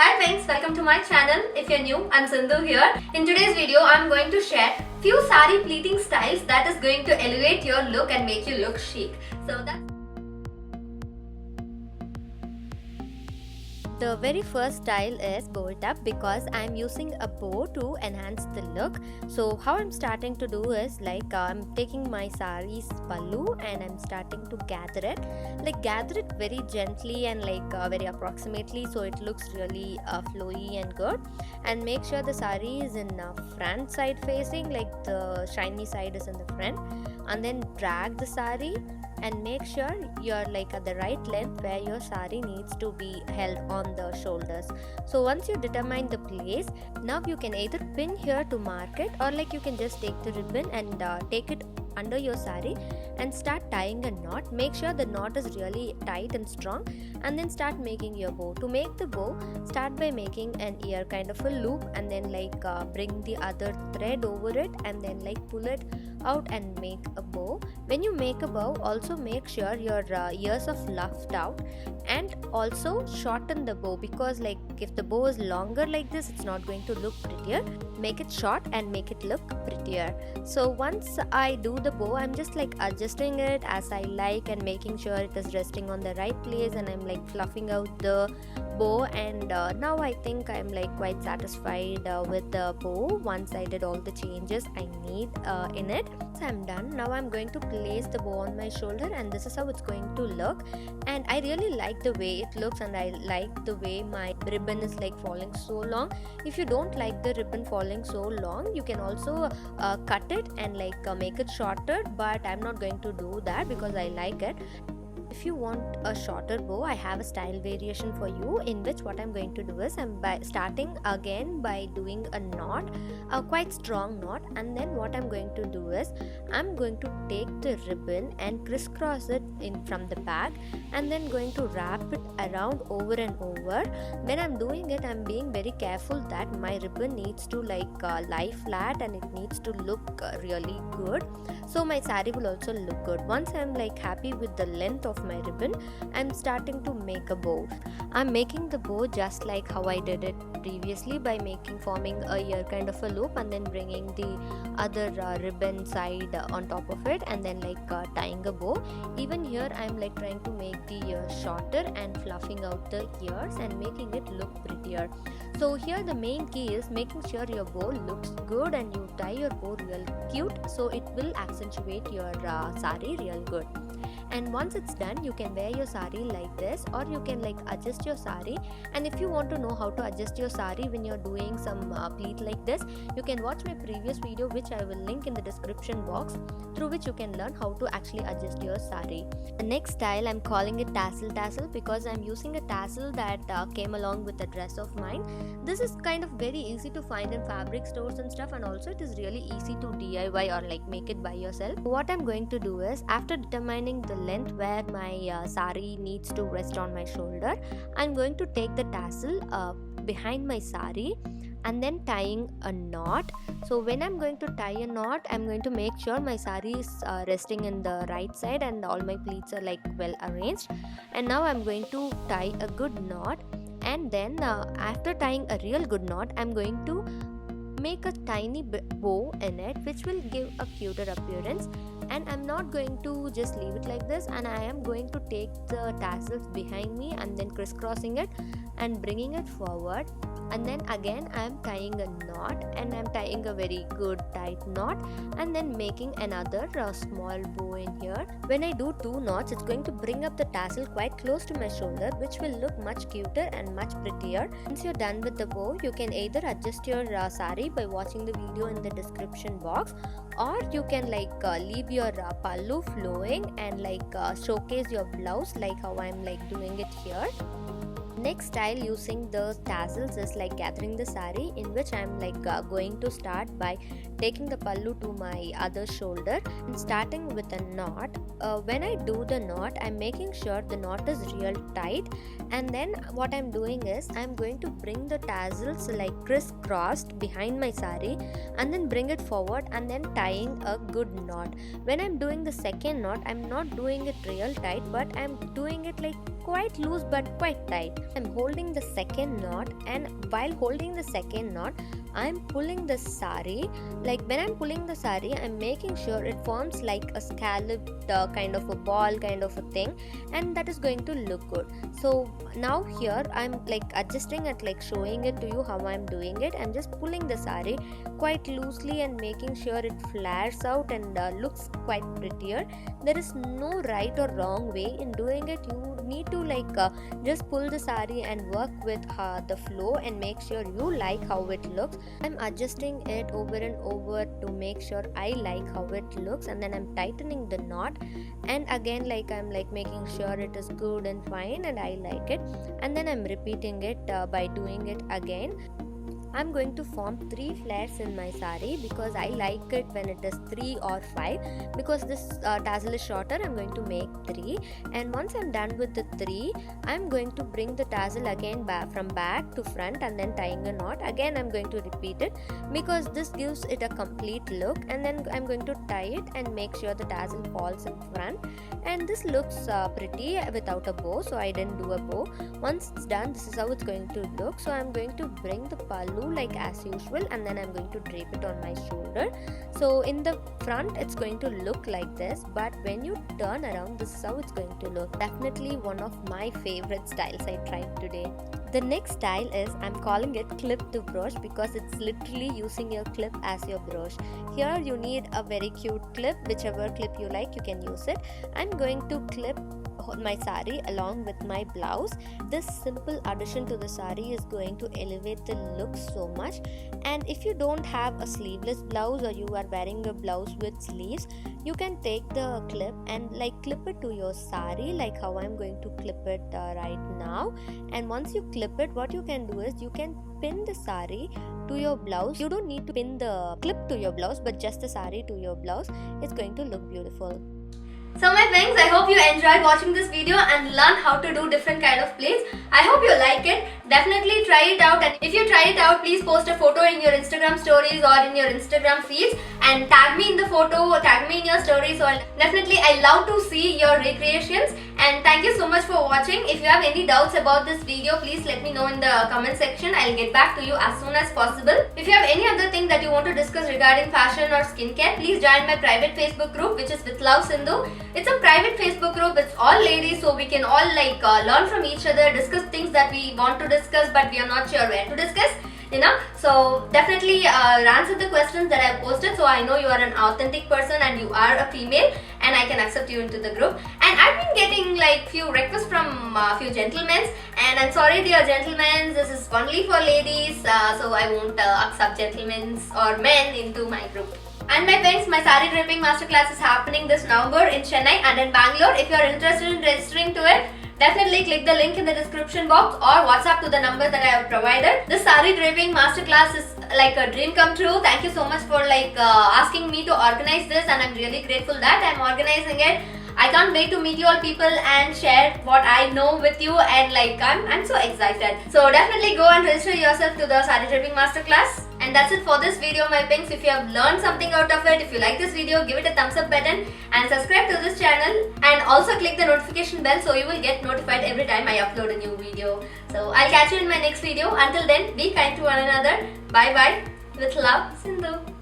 Hi friends, welcome to my channel. If you're new, I'm Sindhu here. In today's video, I'm going to share few saree pleating styles that is going to elevate your look and make you look chic. The very first style is bolt up because I'm using a bow to enhance the look. So how I'm starting to do is I'm taking my saree's pallu and I'm starting to gather it. Gather it very gently and very approximately so it looks really flowy and good. And make sure the saree is in front side facing, like the shiny side is in the front. And then drag the saree and make sure you're at the right length where your saree needs to be held on the shoulders. So once you determine the place, now you can either pin here to mark it, or you can just take the ribbon and take it under your saree and start tying a knot. Make sure the knot is really tight and strong, and then start making your bow. To make the bow, start by making an ear kind of a loop, and then bring the other thread over it and then pull it out and make a bow. When you make a bow, also make sure your ears are fluffed out, and also shorten the bow, because if the bow is longer like this, it's not going to look prettier. Make it short and make it look prettier. So once I do the bow, I'm just adjusting it as I like and making sure it is resting on the right place, and I'm fluffing out the bow. And now I think I'm quite satisfied with the bow once I did all the changes I need in it. So I'm done. Now I'm going to place the bow on my shoulder, and this is how it's going to look. And I really like the way it looks, and I like the way my ribbon is falling so long. If you don't like the ribbon falling so long, you can also cut it and make it shorter, but I'm not going to do that because I like it. If you want a shorter bow, I have a style variation for you, in which what I'm going to do is I'm starting again by doing a knot, a quite strong knot. And then what I'm going to do is I'm going to take the ribbon and crisscross it in from the back, and then going to wrap it around over and over. When I'm doing it, I'm being very careful that my ribbon needs to lie flat, and it needs to look really good, so my saree will also look good. Once I'm happy with the length of my ribbon, I'm starting to make a bow. I'm making the bow just like how I did it previously, by forming a ear kind of a loop, and then bringing the other ribbon side on top of it, and then tying a bow. Even here I'm trying to make the ears shorter and fluffing out the ears and making it look prettier. So here the main key is making sure your bow looks good and you tie your bow real cute, so it will accentuate your saree real good. And once it's done, you can wear your saree like this, or you can adjust your saree. And if you want to know how to adjust your saree when you're doing some pleat like this, you can watch my previous video, which I will link in the description box, through which you can learn how to actually adjust your saree. The next style, I'm calling it tassel because I'm using a tassel that came along with a dress of mine. This is kind of very easy to find in fabric stores and stuff, and also it is really easy to DIY or make it by yourself. What I'm going to do is, after determining the length where my saree needs to rest on my shoulder, I'm going to take the tassel behind my saree and then tying a knot. So when I'm going to tie a knot, I'm going to make sure my saree is resting in the right side and all my pleats are well arranged. And now I'm going to tie a good knot, and then after tying a real good knot, I'm going to make a tiny bow in it, which will give a cuter appearance. And I'm not going to just leave it like this, and I am going to take the tassels behind me and then crisscrossing it and bringing it forward. And then again I'm tying a knot, and I'm tying a very good tight knot, and then making another small bow in here. When I do 2 knots, it's going to bring up the tassel quite close to my shoulder, which will look much cuter and much prettier. Once you're done with the bow, you can either adjust your saree by watching the video in the description box, or you can leave your pallu flowing and showcase your blouse like how I'm doing it here. Next style using the tassels is gathering the saree, in which I'm going to start by taking the pallu to my other shoulder and starting with a knot. When I do the knot, I'm making sure the knot is real tight, and then what I'm doing is I'm going to bring the tassels like crisscrossed behind my saree and then bring it forward and then tying a good knot. When I'm doing the second knot, I'm not doing it real tight, but I'm doing it like quite loose but quite tight. I'm holding the second knot, and while holding the second knot, I'm pulling the saree. Like when I'm pulling the saree, I'm making sure it forms like a scalloped kind of a ball kind of a thing, and that is going to look good. So now here I'm like adjusting it, like showing it to you how I'm doing it. I'm just pulling the saree quite loosely and making sure it flares out and looks quite prettier. There is no right or wrong way in doing it. You need to like just pull the saree and work with the flow and make sure you like how it looks. I'm adjusting it over and over to make sure I like how it looks, and then I'm tightening the knot, and again like I'm like making sure it is good and fine and I like it, and then I'm repeating it by doing it again. I'm going to form 3 flares in my saree because I like it when it is 3 or 5. Because this tassel is shorter, I'm going to make 3, and once I'm done with the 3, I'm going to bring the tassel again back from back to front and then tying a knot. Again I'm going to repeat it because this gives it a complete look, and then I'm going to tie it and make sure the tassel falls in front, and this looks pretty without a bow, so I didn't do a bow. Once it's done, this is how it's going to look. So I'm going to bring the pallu like as usual, and then I'm going to drape it on my shoulder. So in the front it's going to look like this, but when you turn around, this is how it's going to look. Definitely one of my favorite styles I tried today. The next style is, I'm calling it clip to brush because it's literally using your clip as your brush. Here you need a very cute clip. Whichever clip you like, you can use it. I'm going to clip my saree along with my blouse. This simple addition to the saree is going to elevate the look so much. And if you don't have a sleeveless blouse, or you are wearing a blouse with sleeves, you can take the clip and like clip it to your saree, like how I'm going to clip it right now. And once you clip it, what you can do is you can pin the saree to your blouse. You don't need to pin the clip to your blouse, but just the saree to your blouse. It's going to look beautiful. So my friends, I hope you enjoyed watching this video and learn how to do different kind of pleats. I hope you like it. Definitely try it out, and if you try it out, please post a photo in your Instagram stories or in your Instagram feeds and tag me in the photo, tag me in your stories. So definitely I love to see your recreations, and thank you so much for watching. If you have any doubts about this video, please let me know in the comment section. I'll get back to you as soon as possible. If you have any other thing that you want to discuss regarding fashion or skincare, please join my private Facebook group, which is with Love Sindhu. It's a private Facebook group. It's all ladies, so we can all like learn from each other, discuss things that we want to discuss but we are not sure where to discuss, you know. So definitely answer the questions that I have posted, so I know you are an authentic person and you are a female, and I can accept you into the group. And I've been getting like few requests from few gentlemen, and I'm sorry dear gentlemen, this is only for ladies, so I won't accept gentlemen or men into my group. And my friends, my saree draping masterclass is happening this November in Chennai and in Bangalore. If you are interested in registering to it, definitely click the link in the description box or WhatsApp to the number that I have provided. This saree draping masterclass is like a dream come true. Thank you so much for like asking me to organize this, and I'm really grateful that I'm organizing it. I can't wait to meet you all people and share what I know with you, and like I'm so excited. So definitely go and register yourself to the saree draping masterclass. And that's it for this video, my pinks. If you have learned something out of it, if you like this video, give it a thumbs up button and subscribe to this channel, and also click the notification bell so you will get notified every time I upload a new video. So I'll catch you in my next video. Until then, be kind to one another. Bye bye. With love, Sindhu.